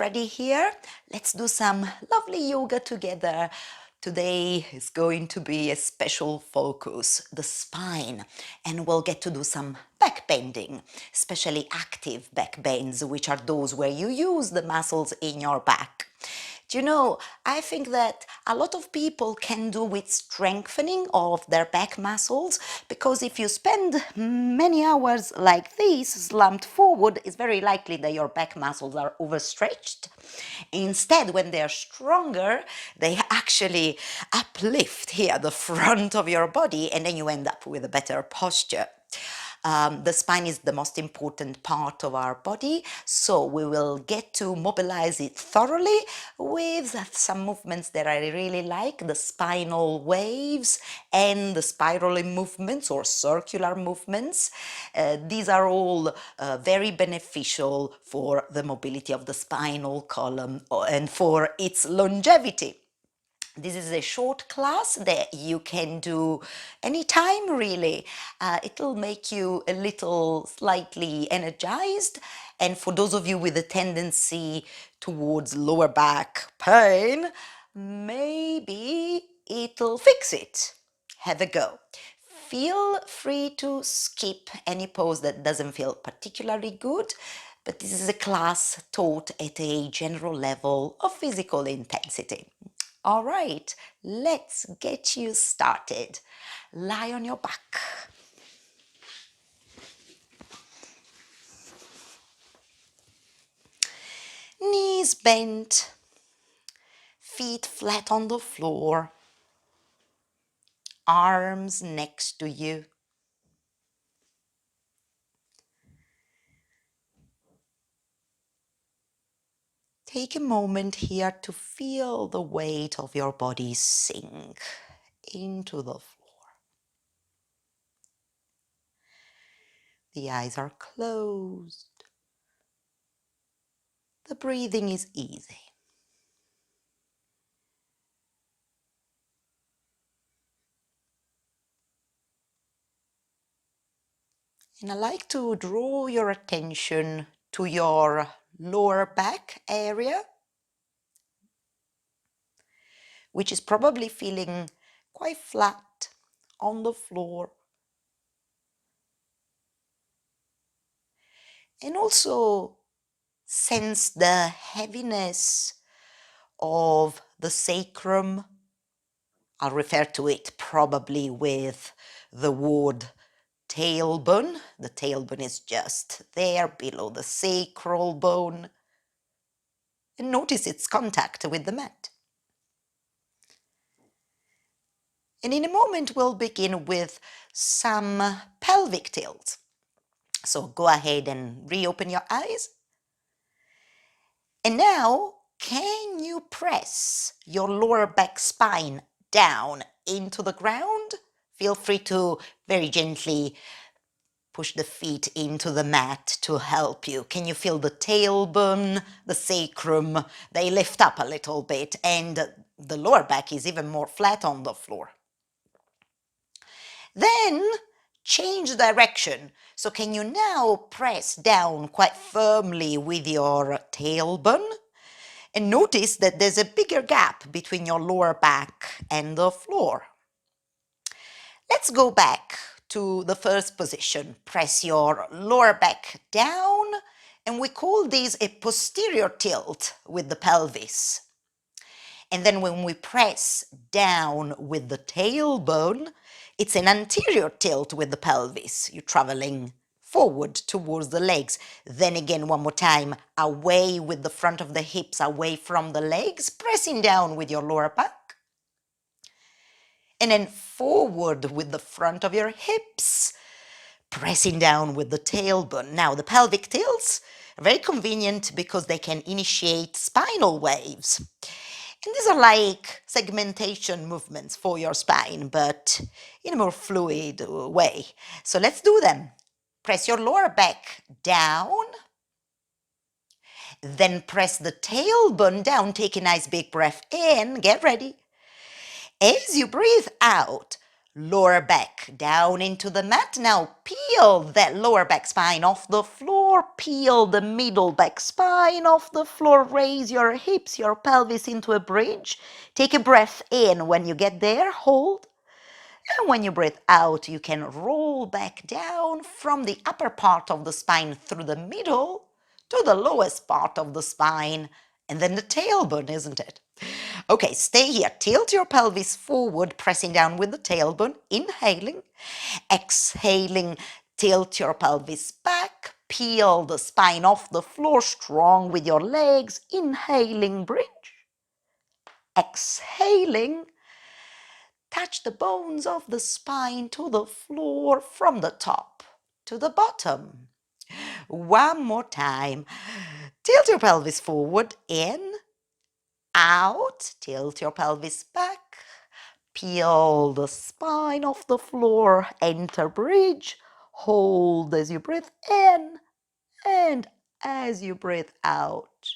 Freddy here. Let's do some lovely yoga together. Today is going to be a special focus, the spine, and we'll get to do some back bending, especially active back bends, which are those where you use the muscles in your back. Do you know, I think that a lot of people can do with strengthening of their back muscles, because if you spend many hours like this, slumped forward, it's very likely that your back muscles are overstretched. Instead, when they're stronger, they actually uplift here the front of your body, and then you end up with a better posture. The spine is the most important part of our body, so we will get to mobilize it thoroughly with some movements that I really like, the spinal waves and the spiraling movements or circular movements. These are all very beneficial for the mobility of the spinal column and for its longevity. This is a short class that you can do anytime, really. It'll make you a little slightly energized. And for those of you with a tendency towards lower back pain, maybe it'll fix it. Have a go. Feel free to skip any pose that doesn't feel particularly good, but this is a class taught at a general level of physical intensity. All right, let's get you started. Lie on your back. Knees bent, feet flat on the floor, arms next to you. Take a moment here to feel the weight of your body sink into the floor. The eyes are closed. The breathing is easy. And I like to draw your attention to your lower back area, which is probably feeling quite flat on the floor. And also sense the heaviness of the sacrum. I'll refer to it probably with the word tailbone. The tailbone is just there below the sacral bone. And notice its contact with the mat. And in a moment, we'll begin with some pelvic tilts. So go ahead and reopen your eyes. And now, can you press your lower back spine down into the ground? Feel free to very gently push the feet into the mat to help you. Can you feel the tailbone, the sacrum? They lift up a little bit, and the lower back is even more flat on the floor. Then change direction. So can you now press down quite firmly with your tailbone? And notice that there's a bigger gap between your lower back and the floor. Let's go back to the first position. Press your lower back down, and we call this a posterior tilt with the pelvis. And then when we press down with the tailbone, it's an anterior tilt with the pelvis. You're traveling forward towards the legs. Then again, one more time, away with the front of the hips, away from the legs, pressing down with your lower back. And then forward with the front of your hips, pressing down with the tailbone. Now, the pelvic tilts are very convenient because they can initiate spinal waves. And these are like segmentation movements for your spine, but in a more fluid way. So let's do them. Press your lower back down. Then press the tailbone down. Take a nice big breath in. Get ready. As you breathe out, lower back down into the mat. Now peel that lower back spine off the floor. floor, peel the middle back spine off the floor, raise your hips, your pelvis into a bridge. Take a breath in. When you get there, hold. And when you breathe out, you can roll back down from the upper part of the spine through the middle to the lowest part of the spine, and then the tailbone, isn't it? Okay, stay here. Tilt your pelvis forward, pressing down with the tailbone, inhaling. Exhaling, tilt your pelvis back, peel the spine off the floor, strong with your legs. Inhaling, bridge. Exhaling, touch the bones of the spine to the floor from the top to the bottom. One more time. Tilt your pelvis forward, in, out. Tilt your pelvis back. Peel the spine off the floor. Enter bridge. Hold as you breathe in, and as you breathe out,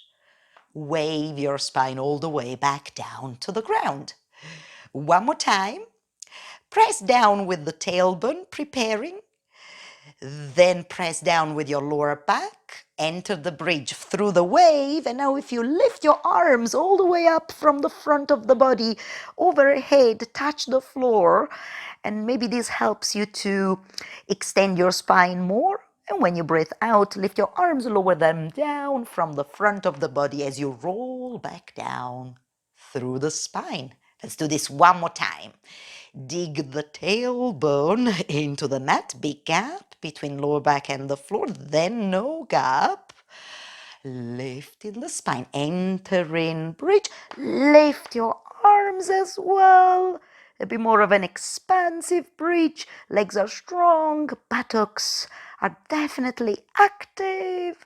wave your spine all the way back down to the ground. One more time. Press down with the tailbone, preparing. Then press down with your lower back. Enter the bridge through the wave. And now if you lift your arms all the way up from the front of the body, overhead, touch the floor. And maybe this helps you to extend your spine more. And when you breathe out, lift your arms, lower them down from the front of the body as you roll back down through the spine. Let's do this one more time. Dig the tailbone into the mat, big gap between lower back and the floor, then no gap. Lift in the spine, enter in bridge, lift your arms as well. A bit more of an expansive bridge, legs are strong, buttocks are definitely active.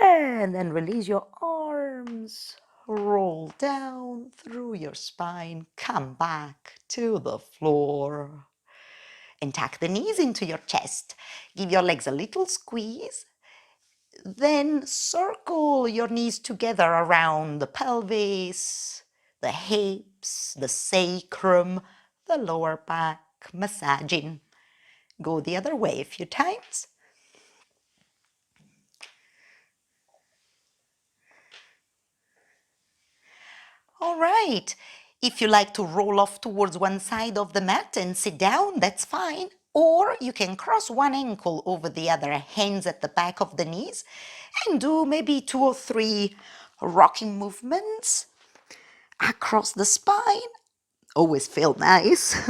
And then release your arms, roll down through your spine, come back to the floor. And tuck the knees into your chest. Give your legs a little squeeze. Then circle your knees together around the pelvis, the hips, the sacrum, the lower back, massaging. Go the other way a few times. All right. If you like to roll off towards one side of the mat and sit down, that's fine. Or you can cross one ankle over the other, hands at the back of the knees, and do maybe 2 or 3 rocking movements across the spine. Always feel nice.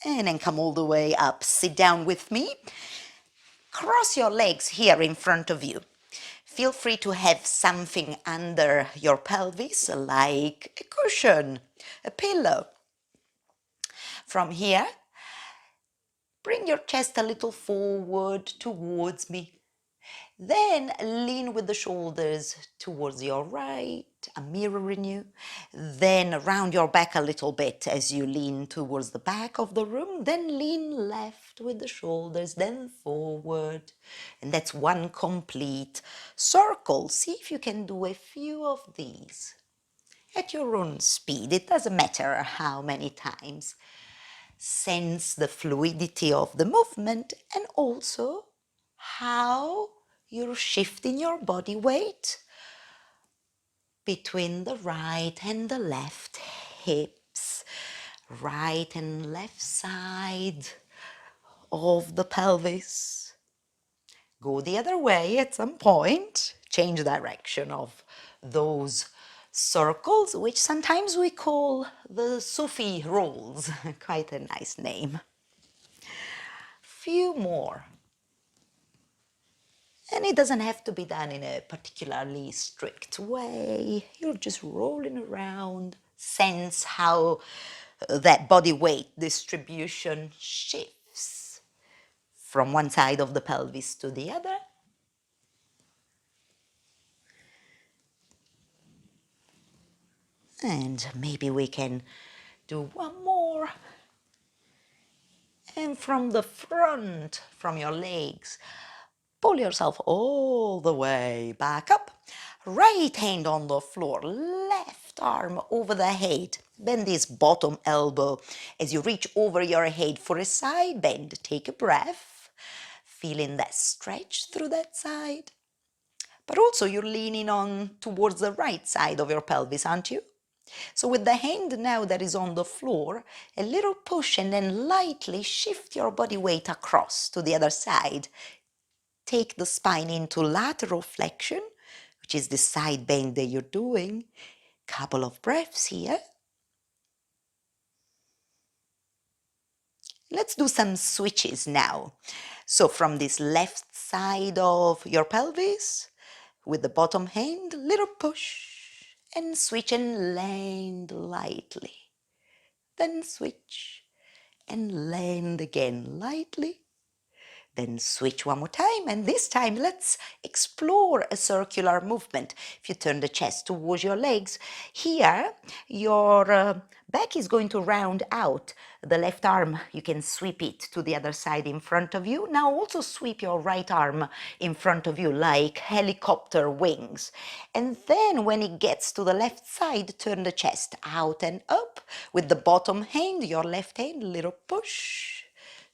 And then come all the way up. Sit down with me. Cross your legs here in front of you. Feel free to have something under your pelvis, like a cushion, a pillow. From here, bring your chest a little forward towards me. Then lean with the shoulders towards your right, I'm mirroring you. Then round your back a little bit as you lean towards the back of the room. Then lean left with the shoulders, then forward. And that's one complete circle. See if you can do a few of these at your own speed. It doesn't matter how many times. Sense the fluidity of the movement and also how you're shifting your body weight between the right and the left hips, right and left side of the pelvis. Go the other way at some point, change direction of those circles, which sometimes we call the Sufi rolls. Quite a nice name. Few more. And it doesn't have to be done in a particularly strict way. You're just rolling around. Sense how that body weight distribution shifts from one side of the pelvis to the other. And maybe we can do one more. And from the front, from your legs, pull yourself all the way back up. Right hand on the floor, left arm over the head. Bend this bottom elbow as you reach over your head for a side bend. Take a breath. Feeling that stretch through that side. But also you're leaning on towards the right side of your pelvis, aren't you? So with the hand now that is on the floor, a little push and then lightly shift your body weight across to the other side. Take the spine into lateral flexion, which is the side bend that you're doing. Couple of breaths here. Let's do some switches now. So from this left side of your pelvis, with the bottom hand, little push and switch and land lightly. Then switch and land again lightly. Then switch one more time, and this time let's explore a circular movement. If you turn the chest towards your legs, here your back is going to round out. The left arm, you can sweep it to the other side in front of you. Now also sweep your right arm in front of you like helicopter wings. And then when it gets to the left side, turn the chest out and up. With the bottom hand, your left hand, little push,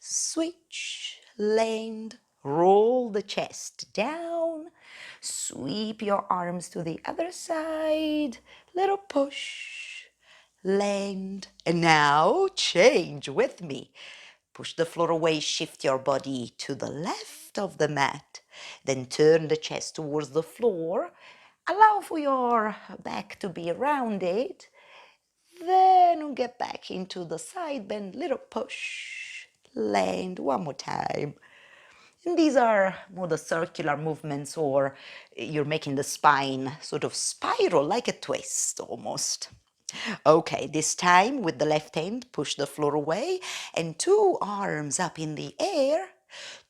switch, land, roll the chest down, sweep your arms to the other side, little push, land, and now change with me. Push the floor away, shift your body to the left of the mat, then turn the chest towards the floor, allow for your back to be rounded, then get back into the side bend, little push, land, one more time. And these are more the circular movements, or you're making the spine sort of spiral like a twist almost. Okay, this time with the left hand, push the floor away and two arms up in the air.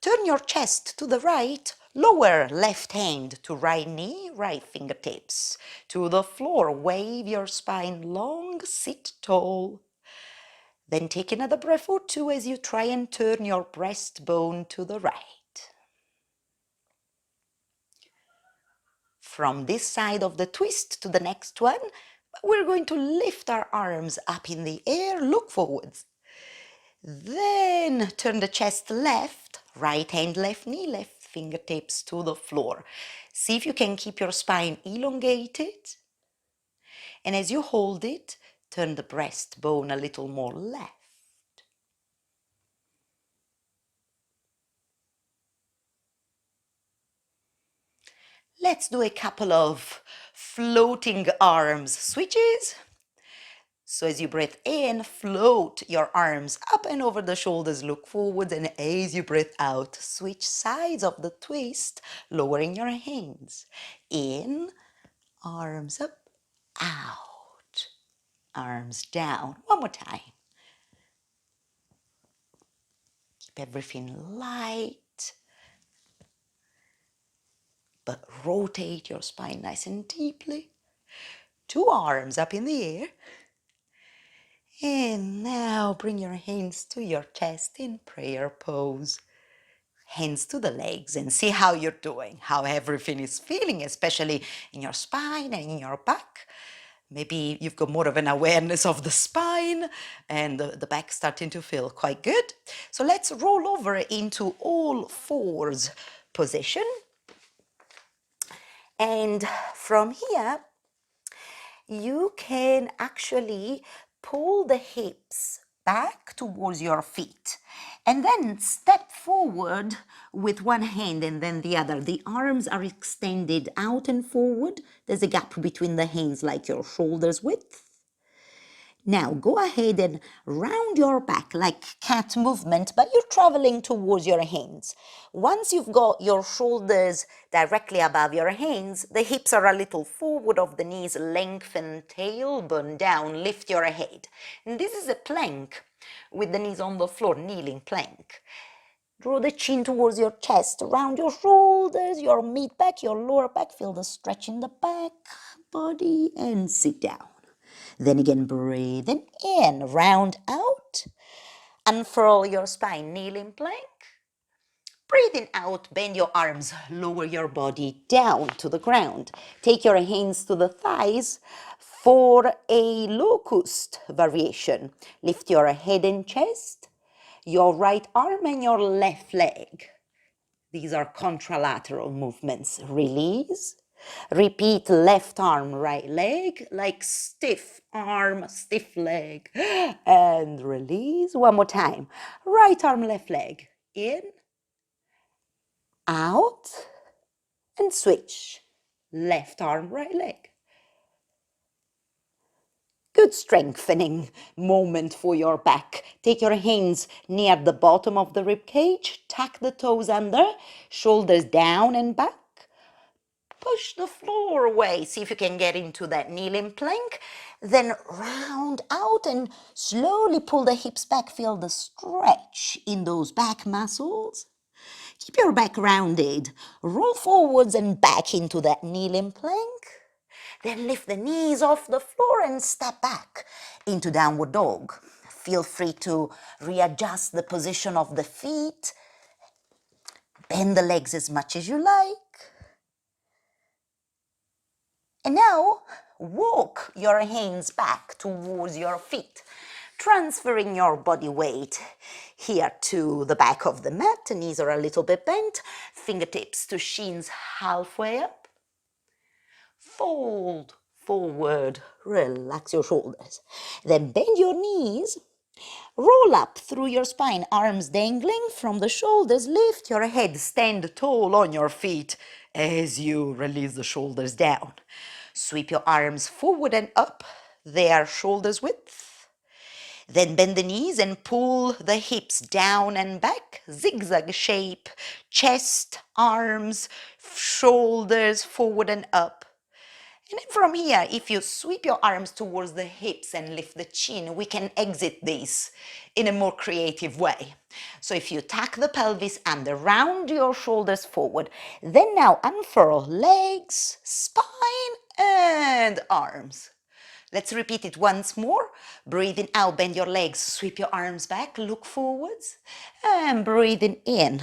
Turn your chest to the right, lower left hand to right knee, right fingertips to the floor. Wave your spine long, sit tall. Then take another breath or two as you try and turn your breastbone to the right. From this side of the twist to the next one, we're going to lift our arms up in the air, look forwards. Then turn the chest left, right hand, left knee, left fingertips to the floor. See if you can keep your spine elongated. And as you hold it, turn the breastbone a little more left. Let's do a couple of floating arms switches. So as you breathe in, float your arms up and over the shoulders, look forward, and as you breathe out, switch sides of the twist, lowering your hands. In, arms up, out, arms down. One more time. Keep everything light, but rotate your spine nice and deeply. Two arms up in the air. And now bring your hands to your chest in prayer pose. Hands to the legs and see how you're doing, how everything is feeling, especially in your spine and in your back. Maybe you've got more of an awareness of the spine and the back starting to feel quite good. So let's roll over into all fours position. And from here, you can actually pull the hips back towards your feet and then step forward with one hand and then the other. The arms are extended out and forward. There's a gap between the hands like your shoulders width. Now go ahead and round your back like cat movement, but you're traveling towards your hands. Once you've got your shoulders directly above your hands, the hips are a little forward of the knees, lengthen tailbone down, lift your head. And this is a plank with the knees on the floor, kneeling plank. Draw the chin towards your chest, round your shoulders, your mid back, your lower back, feel the stretch in the back, body, and sit down. Then again, breathing in, round out, unfurl your spine, kneeling plank. Breathing out, bend your arms, lower your body down to the ground. Take your hands to the thighs for a locust variation. Lift your head and chest, your right arm and your left leg. These are contralateral movements. Release. Repeat left arm, right leg, like stiff arm, stiff leg. And release. One more time. Right arm, left leg. In, out, and switch. Left arm, right leg. Good strengthening moment for your back. Take your hands near the bottom of the rib cage. Tuck the toes under, shoulders down and back. Push the floor away. See if you can get into that kneeling plank. Then round out and slowly pull the hips back. Feel the stretch in those back muscles. Keep your back rounded. Roll forwards and back into that kneeling plank. Then lift the knees off the floor and step back into downward dog. Feel free to readjust the position of the feet. Bend the legs as much as you like. And now, walk your hands back towards your feet, transferring your body weight here to the back of the mat. The knees are a little bit bent, fingertips to shins halfway up. Fold forward, relax your shoulders. Then bend your knees, roll up through your spine, arms dangling from the shoulders. Lift your head, stand tall on your feet as you release the shoulders down. Sweep your arms forward and up, they are shoulders width. Then bend the knees and pull the hips down and back, zigzag shape, chest, arms, shoulders forward and up. And then from here, if you sweep your arms towards the hips and lift the chin, we can exit this in a more creative way. So if you tuck the pelvis under, round your shoulders forward, then now unfurl legs, spine, and arms. Let's repeat it once more. Breathing out, bend your legs, sweep your arms back, look forwards, and breathing in.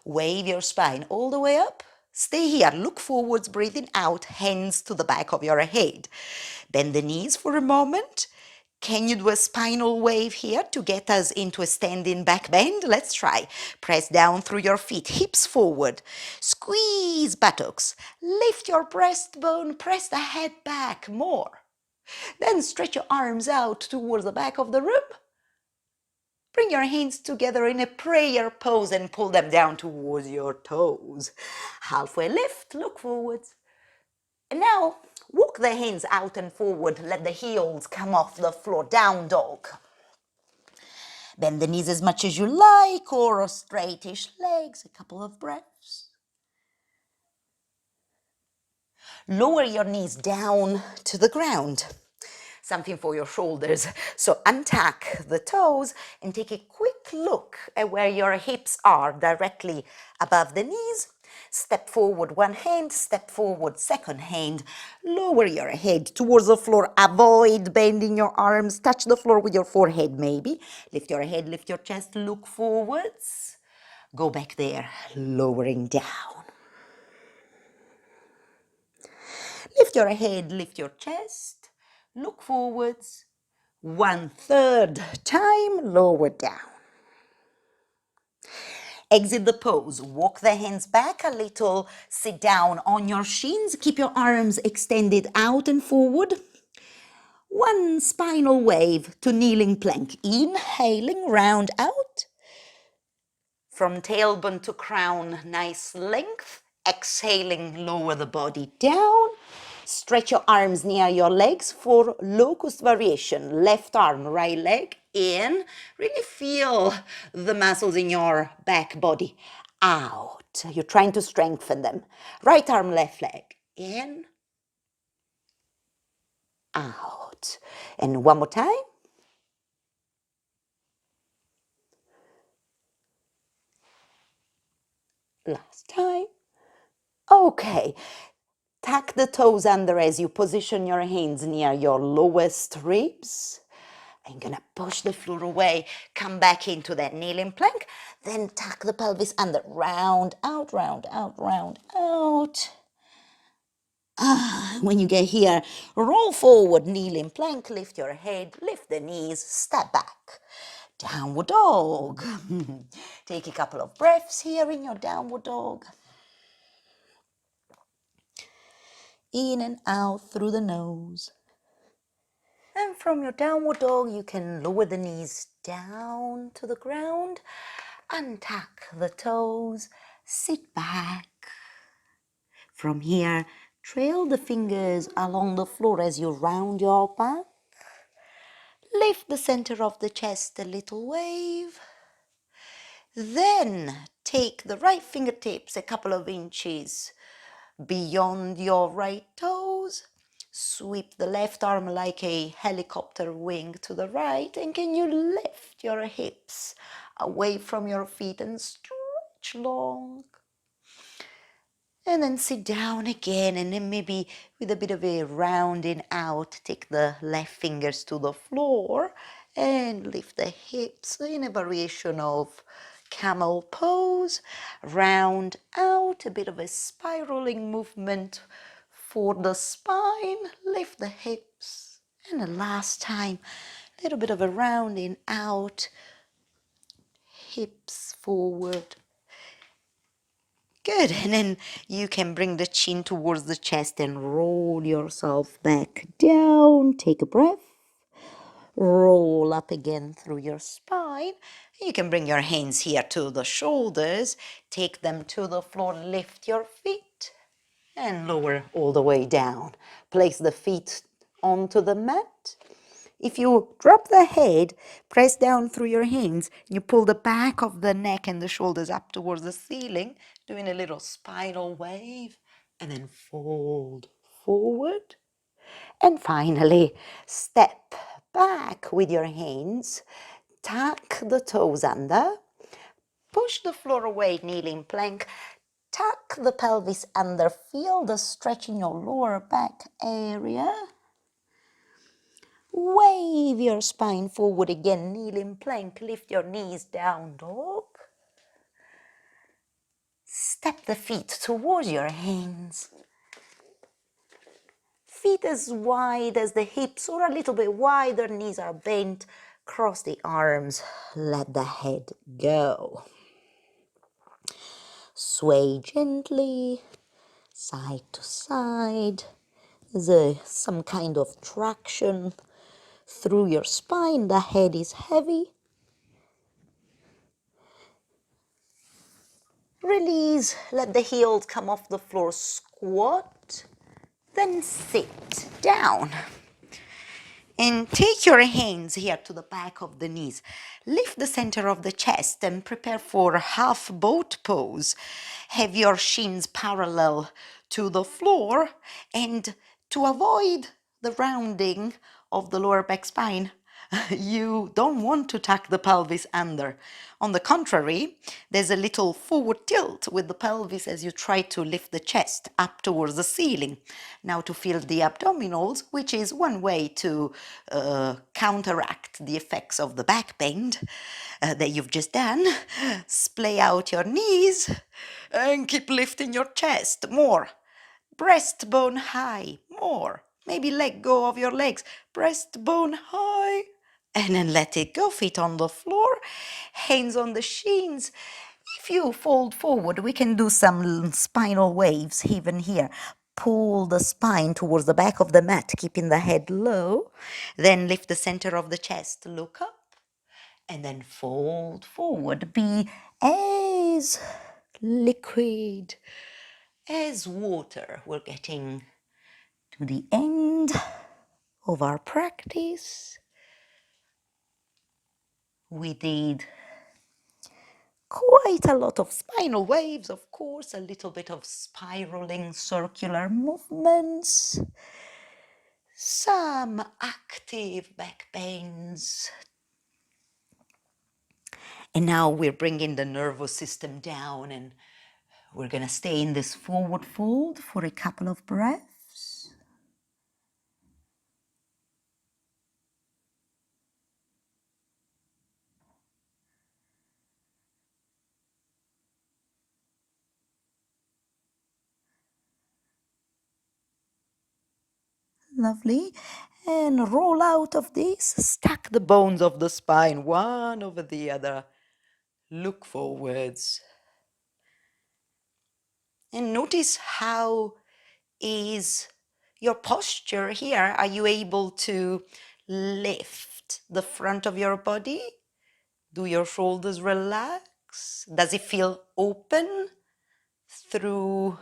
Wave your spine all the way up. Stay here, look forwards, breathing out, hands to the back of your head. Bend the knees for a moment. Can you do a spinal wave here to get us into a standing back bend? Let's try. Press down through your feet, hips forward. Squeeze buttocks. Lift your breastbone, press the head back more. Then stretch your arms out towards the back of the room. Bring your hands together in a prayer pose and pull them down towards your toes. Halfway lift, look forwards. And now, walk the hands out and forward. Let the heels come off the floor. Down dog. Bend the knees as much as you like, or straightish legs. A couple of breaths. Lower your knees down to the ground. Something for your shoulders. So untuck the toes and take a quick look at where your hips are directly above the knees. Step forward one hand, step forward second hand. Lower your head towards the floor. Avoid bending your arms. Touch the floor with your forehead maybe. Lift your head, lift your chest, look forwards. Go back there, lowering down. Lift your head, lift your chest. Look forwards. 1/3 time, lower down. Exit the pose. Walk the hands back a little. Sit down on your shins. Keep your arms extended out and forward. One spinal wave to kneeling plank. Inhaling, round out. From tailbone to crown, nice length. Exhaling, lower the body down. Stretch your arms near your legs for locust variation. Left arm, right leg, in. Really feel the muscles in your back body. Out. You're trying to strengthen them. Right arm, left leg, in. Out. And one more time. Last time. Okay. Tuck the toes under as you position your hands near your lowest ribs. I'm gonna push the floor away, come back into that kneeling plank, then tuck the pelvis under, round out, round out, round out. When you get here, roll forward, kneeling plank, lift your head, lift the knees, step back. Downward dog. Take a couple of breaths here in your downward dog. In and out through the nose. And from your downward dog, you can lower the knees down to the ground, untuck the toes, sit back. From here, trail the fingers along the floor as you round your back. Lift the center of the chest a little wave. Then take the right fingertips a couple of inches beyond your right toes. Sweep the left arm like a helicopter wing to the right, and can you lift your hips away from your feet and stretch long? And then sit down again, and then maybe with a bit of a rounding out, take the left fingers to the floor and lift the hips in a variation of camel pose. Round out, a bit of a spiraling movement for the spine. Lift the hips. And the last time, a little bit of a rounding out, hips forward. Good, and then you can bring the chin towards the chest and roll yourself back down. Take a breath. Roll up again through your spine. You can bring your hands here to the shoulders. Take them to the floor. Lift your feet and lower all the way down. Place the feet onto the mat. If you drop the head, press down through your hands, you pull the back of the neck and the shoulders up towards the ceiling, doing a little spinal wave, and then fold forward. And finally, step back with your hands, tuck the toes under, push the floor away, kneeling plank, tuck the pelvis under, feel the stretch in your lower back area. Wave your spine forward again, kneeling plank, lift your knees, down dog. Step the feet towards your hands. Feet as wide as the hips or a little bit wider, knees are bent. Cross the arms, let the head go. Sway gently, side to side. There's some kind of traction through your spine. The head is heavy. Release, let the heels come off the floor, squat, then sit down. And take your hands here to the back of the knees. Lift the center of the chest and prepare for half boat pose. Have your shins parallel to the floor, and to avoid the rounding of the lower back spine, you don't want to tuck the pelvis under. On the contrary, there's a little forward tilt with the pelvis as you try to lift the chest up towards the ceiling. Now to feel the abdominals, which is one way to counteract the effects of the back bend that you've just done. Splay out your knees and keep lifting your chest more. Breastbone high, more. Maybe let go of your legs. Breastbone high. And then let it go. Feet on the floor, hands on the shins. If you fold forward, we can do some spinal waves even here. Pull the spine towards the back of the mat, keeping the head low. Then lift the center of the chest, look up, and then fold forward. Be as liquid as water. We're getting to the end of our practice. We did quite a lot of spinal waves, of course, a little bit of spiraling circular movements, some active back bends. And now we're bringing the nervous system down, and we're going to stay in this forward fold for a couple of breaths. Lovely. And roll out of this. Stack the bones of the spine one over the other. Look forwards. And notice how is your posture here. Are you able to lift the front of your body? Do your shoulders relax? Does it feel open through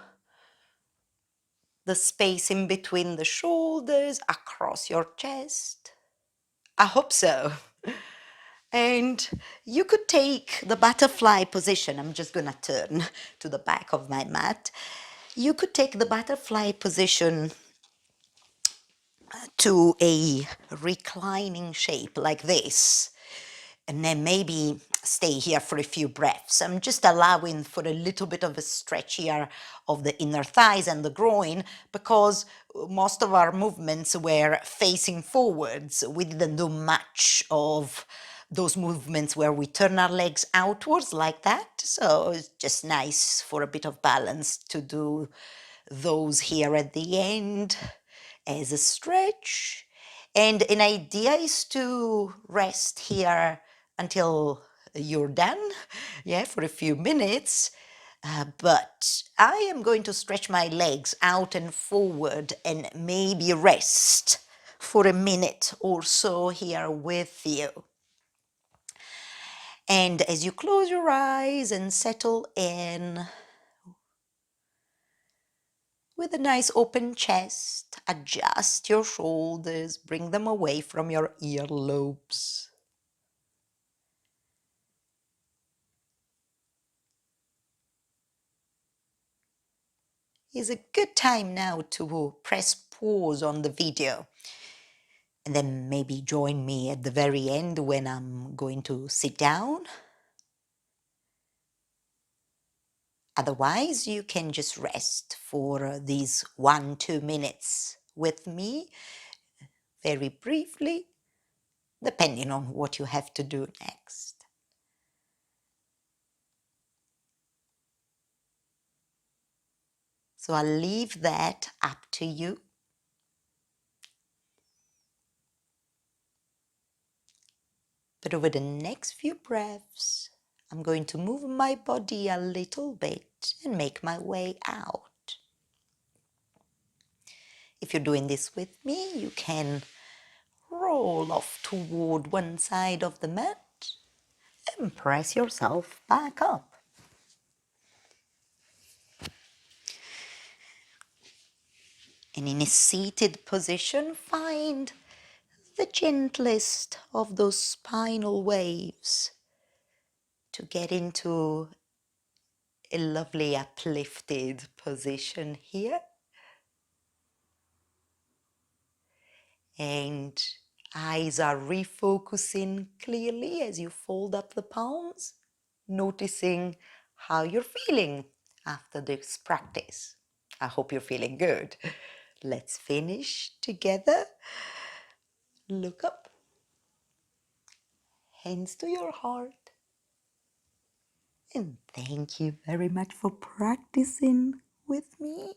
the space in between the shoulders, across your chest? I hope so. And you could take the butterfly position. I'm just going to turn to the back of my mat. You could take the butterfly position to a reclining shape like this, and then maybe stay here for a few breaths. I'm just allowing for a little bit of a stretch here of the inner thighs and the groin, because most of our movements were facing forwards. We didn't do much of those movements where we turn our legs outwards like that. So it's just nice for a bit of balance to do those here at the end as a stretch. And an idea is to rest here until you're done, yeah, for a few minutes. But I am going to stretch my legs out and forward and maybe rest for a minute or so here with you. And as you close your eyes and settle in, with a nice open chest, adjust your shoulders, bring them away from your earlobes. Is a good time now to press pause on the video and then maybe join me at the very end when I'm going to sit down. Otherwise, you can just rest for these 1-2 minutes with me, very briefly, depending on what you have to do next. So I'll leave that up to you. But over the next few breaths, I'm going to move my body a little bit and make my way out. If you're doing this with me, you can roll off toward one side of the mat and press yourself back up. And in a seated position, find the gentlest of those spinal waves to get into a lovely uplifted position here. And eyes are refocusing clearly as you fold up the palms, noticing how you're feeling after this practice. I hope you're feeling good. Let's finish together. Look up, hands to your heart. And thank you very much for practicing with me.